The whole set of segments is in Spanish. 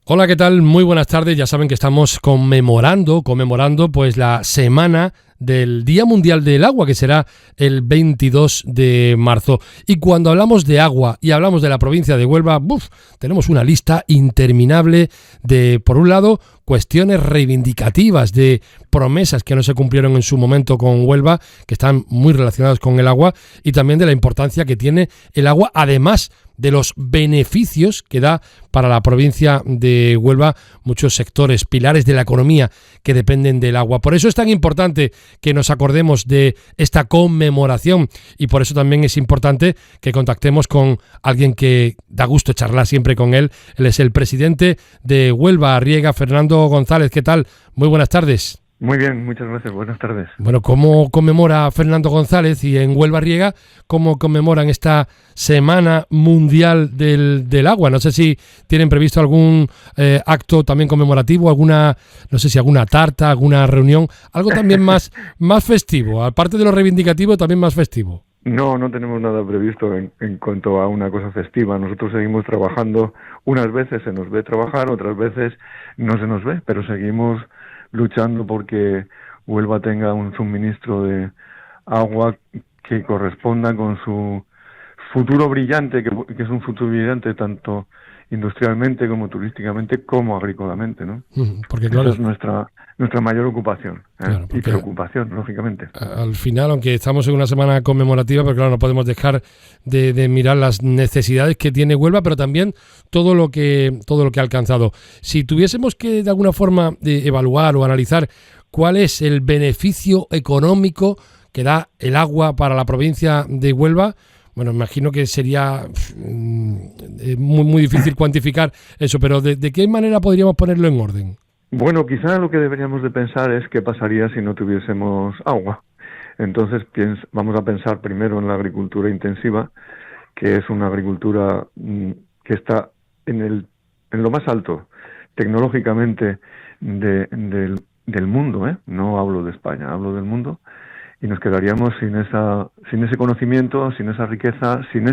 Hola, ¿qué tal? Muy buenas tardes. Ya saben que estamos conmemorando pues la semana del Día Mundial del Agua, que será el 22 de marzo. Y cuando hablamos de agua y hablamos de la provincia de Huelva, tenemos una lista interminable de, por un lado, cuestiones reivindicativas, de promesas que no se cumplieron en su momento con Huelva, que están muy relacionadas con el agua, y también de la importancia que tiene el agua, además de los beneficios que da para la provincia de Huelva muchos sectores, pilares de la economía que dependen del agua. Por eso es tan importante que nos acordemos de esta conmemoración, y por eso también es importante que contactemos con alguien que da gusto charlar siempre con él. Él es el presidente de Huelva Arriega, Fernando González. ¿Qué tal? Muy buenas tardes. Muy bien, muchas gracias. Buenas tardes. Bueno, ¿cómo conmemora Fernando González y en Huelva Arriega cómo conmemoran esta Semana Mundial del Agua? No sé si tienen previsto algún acto también conmemorativo, alguna tarta, alguna reunión, algo también más festivo, aparte de lo reivindicativo, también más festivo. No tenemos nada previsto en cuanto a una cosa festiva. Nosotros seguimos trabajando. Unas veces se nos ve trabajar, otras veces no se nos ve, pero seguimos luchando porque Huelva tenga un suministro de agua que corresponda con su futuro brillante, que es un futuro brillante tanto industrialmente como turísticamente como agrícolamente, ¿no? Porque claro, esa es nuestra mayor ocupación, claro, y preocupación, lógicamente. Al final, aunque estamos en una semana conmemorativa, pero claro, no podemos dejar de mirar las necesidades que tiene Huelva, pero también todo lo que ha alcanzado. Si tuviésemos que de alguna forma evaluar o analizar cuál es el beneficio económico que da el agua para la provincia de Huelva, bueno, imagino que sería muy difícil cuantificar eso, pero ¿de qué manera podríamos ponerlo en orden? Bueno, quizá lo que deberíamos de pensar es qué pasaría si no tuviésemos agua. Entonces vamos a pensar primero en la agricultura intensiva, que es una agricultura que está en lo más alto tecnológicamente del mundo, ¿eh? No hablo de España, hablo del mundo, y nos quedaríamos sin ese conocimiento, sin esa riqueza, sin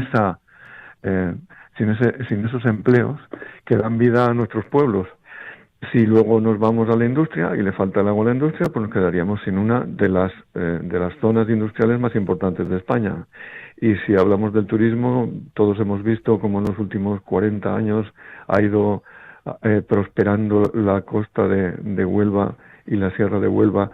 esos empleos que dan vida a nuestros pueblos. Si luego nos vamos a la industria y le falta el agua a la industria, pues nos quedaríamos sin una de las zonas industriales más importantes de España. Y si hablamos del turismo, todos hemos visto cómo en los últimos 40 años ha ido prosperando la costa de Huelva y la sierra de Huelva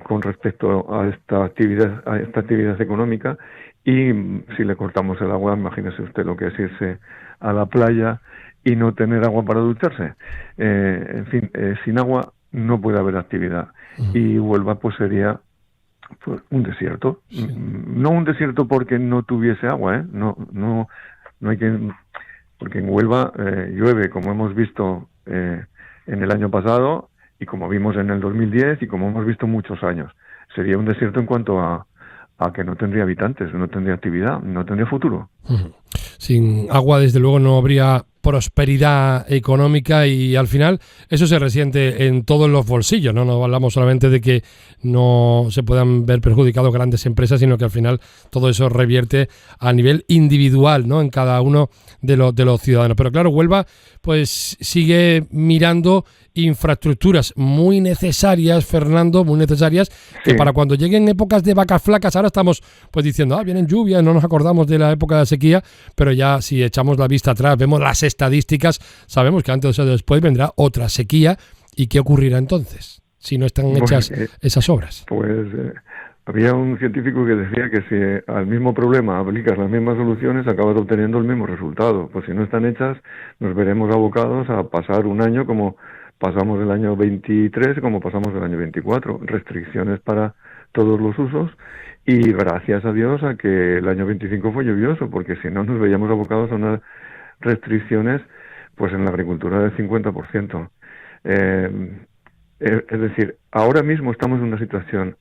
con respecto a esta actividad económica. Y si le cortamos el agua, imagínese usted lo que es irse a la playa y no tener agua para ducharse. En fin, sin agua no puede haber actividad. Y Huelva pues sería un desierto. Sí. No un desierto porque no tuviese agua, ¿eh? No hay que... Porque en Huelva llueve, como hemos visto en el año pasado y como vimos en el 2010 y como hemos visto muchos años. Sería un desierto en cuanto a que no tendría habitantes, no tendría actividad, no tendría futuro. Sin agua, desde luego, no habría prosperidad económica y al final eso se resiente en todos los bolsillos, ¿no? No hablamos solamente de que no se puedan ver perjudicados grandes empresas, sino que al final todo eso revierte a nivel individual, ¿no? En cada uno de los ciudadanos. Pero claro, Huelva pues sigue mirando infraestructuras muy necesarias, Fernando, muy necesarias, que para cuando lleguen épocas de vacas flacas, ahora estamos pues diciendo, vienen lluvias, no nos acordamos de la época de la sequía, pero ya si echamos la vista atrás, vemos las estadísticas, sabemos que antes o después vendrá otra sequía. ¿Y qué ocurrirá entonces si no están hechas esas obras? Pues había un científico que decía que si al mismo problema aplicas las mismas soluciones, acabas obteniendo el mismo resultado. Pues si no están hechas, nos veremos abocados a pasar un año como pasamos el año 23 y como pasamos el año 24. Restricciones para todos los usos. Y gracias a Dios a que el año 25 fue lluvioso, porque si no nos veíamos abocados a unas restricciones pues en la agricultura del 50%. Es decir, ahora mismo estamos en una situación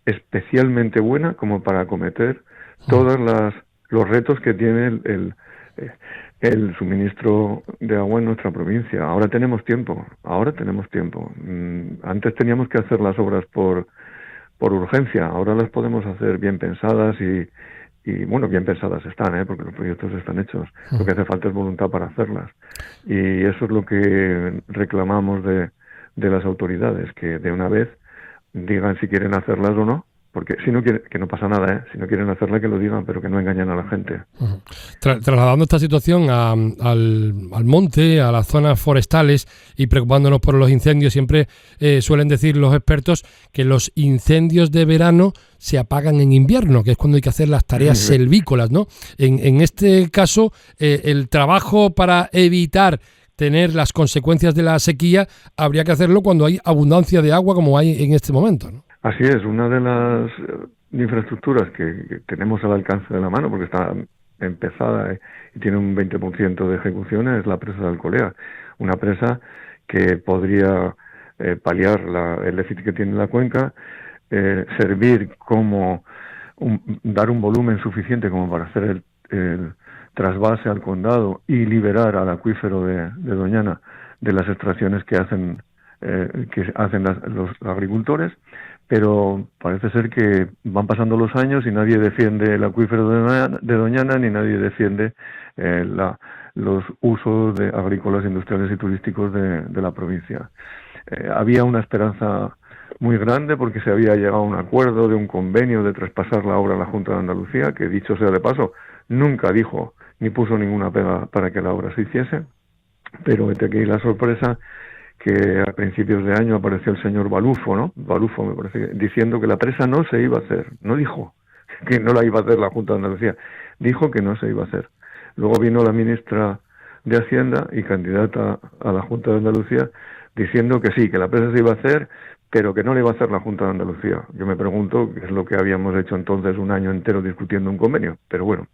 especialmente buena como para acometer todos los retos que tiene el suministro de agua en nuestra provincia. Ahora tenemos tiempo. Antes teníamos que hacer las obras por urgencia, ahora las podemos hacer bien pensadas y bueno, bien pensadas están, porque los proyectos están hechos. Lo que hace falta es voluntad para hacerlas. Y eso es lo que reclamamos de las autoridades, que de una vez digan si quieren hacerlas o no, porque si no quieren, que no pasa nada, si no quieren hacerla que lo digan, pero que no engañen a la gente. Trasladando esta situación al monte, a las zonas forestales y preocupándonos por los incendios, siempre suelen decir los expertos que los incendios de verano se apagan en invierno, que es cuando hay que hacer las tareas selvícolas, ¿no? En este caso, el trabajo para evitar tener las consecuencias de la sequía habría que hacerlo cuando hay abundancia de agua como hay en este momento, ¿no? Así es, una de las infraestructuras que tenemos al alcance de la mano, porque está empezada y tiene un 20% de ejecución, es la presa de Alcolea. Una presa que podría paliar el déficit que tiene la cuenca, servir como dar un volumen suficiente como para hacer el trasvase al condado y liberar al acuífero de Doñana de las extracciones que hacen los agricultores. Pero parece ser que van pasando los años y nadie defiende el acuífero de Doñana ni nadie defiende los usos agrícolas, industriales y turísticos de la provincia. Había una esperanza muy grande porque se había llegado a un acuerdo de un convenio de traspasar la obra a la Junta de Andalucía, que dicho sea de paso, nunca dijo ni puso ninguna pega para que la obra se hiciese, pero vete aquí la sorpresa que a principios de año apareció el señor Balufo, ¿no? Balufo, me parece, diciendo que la presa no se iba a hacer. No dijo que no la iba a hacer la Junta de Andalucía, dijo que no se iba a hacer. Luego vino la ministra de Hacienda y candidata a la Junta de Andalucía diciendo que sí, que la presa se iba a hacer, pero que no le iba a hacer la Junta de Andalucía. Yo me pregunto qué es lo que habíamos hecho entonces un año entero discutiendo un convenio, pero bueno.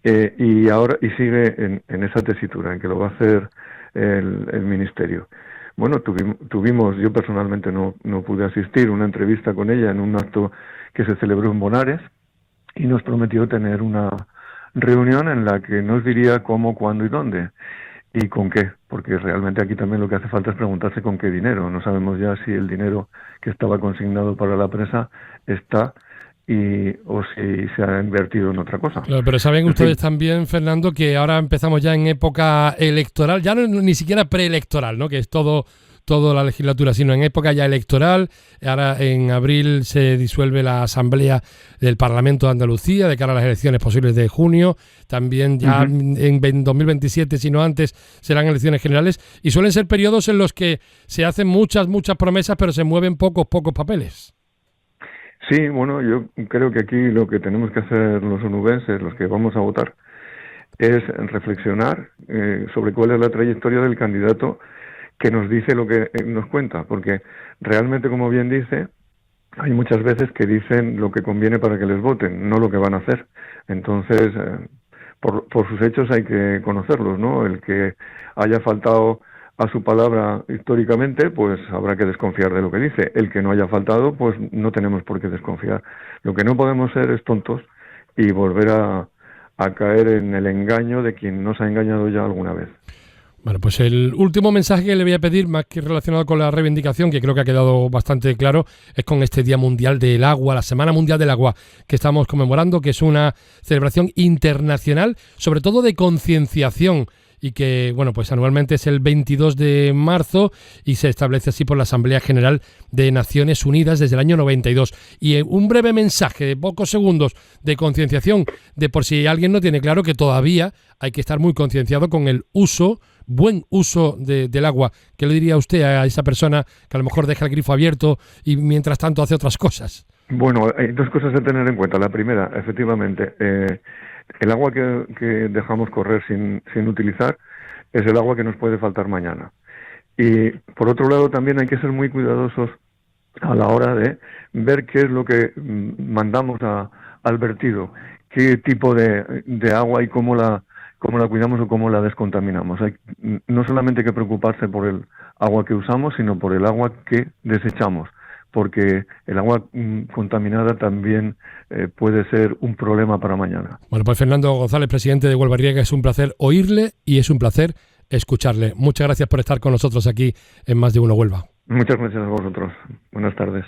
Y ahora sigue en esa tesitura, en que lo va a hacer el ministerio. Bueno, tuvimos, yo personalmente no pude asistir, una entrevista con ella en un acto que se celebró en Bonares y nos prometió tener una reunión en la que nos diría cómo, cuándo y dónde y con qué, porque realmente aquí también lo que hace falta es preguntarse con qué dinero. No sabemos ya si el dinero que estaba consignado para la presa está o si se ha invertido en otra cosa. Claro, pero saben ustedes también, Fernando, que ahora empezamos ya en época electoral, ya no ni siquiera preelectoral, ¿no? Que es todo la legislatura, sino en época ya electoral. Ahora en abril se disuelve la Asamblea del Parlamento de Andalucía de cara a las elecciones posibles de junio. También ya en 2027, si no antes, serán elecciones generales. Y suelen ser periodos en los que se hacen muchas promesas, pero se mueven pocos papeles. Sí, bueno, yo creo que aquí lo que tenemos que hacer los onubenses, los que vamos a votar, es reflexionar sobre cuál es la trayectoria del candidato que nos dice lo que nos cuenta, porque realmente, como bien dice, hay muchas veces que dicen lo que conviene para que les voten, no lo que van a hacer. Entonces, por sus hechos hay que conocerlos, ¿no? El que haya faltado a su palabra históricamente, pues habrá que desconfiar de lo que dice. El que no haya faltado, pues no tenemos por qué desconfiar. Lo que no podemos ser es tontos y volver a caer en el engaño de quien nos ha engañado ya alguna vez. Bueno, pues el último mensaje que le voy a pedir, más que relacionado con la reivindicación, que creo que ha quedado bastante claro, es con este Día Mundial del Agua, la Semana Mundial del Agua que estamos conmemorando, que es una celebración internacional, sobre todo de concienciación, y que, bueno, pues anualmente es el 22 de marzo y se establece así por la Asamblea General de Naciones Unidas desde el año 92. Y un breve mensaje de pocos segundos de concienciación, de por si alguien no tiene claro que todavía hay que estar muy concienciado con el buen uso del agua. ¿Qué le diría usted a esa persona que a lo mejor deja el grifo abierto y mientras tanto hace otras cosas? Bueno, hay dos cosas a tener en cuenta. La primera, efectivamente, el agua que dejamos correr sin utilizar es el agua que nos puede faltar mañana. Y por otro lado también hay que ser muy cuidadosos a la hora de ver qué es lo que mandamos al vertido, qué tipo de agua y cómo la cuidamos o cómo la descontaminamos. No solamente hay que preocuparse por el agua que usamos, sino por el agua que desechamos, porque el agua contaminada también puede ser un problema para mañana. Bueno, pues Fernando González, presidente de Huelva Riega, es un placer oírle y es un placer escucharle. Muchas gracias por estar con nosotros aquí en Más de Uno Huelva. Muchas gracias a vosotros. Buenas tardes.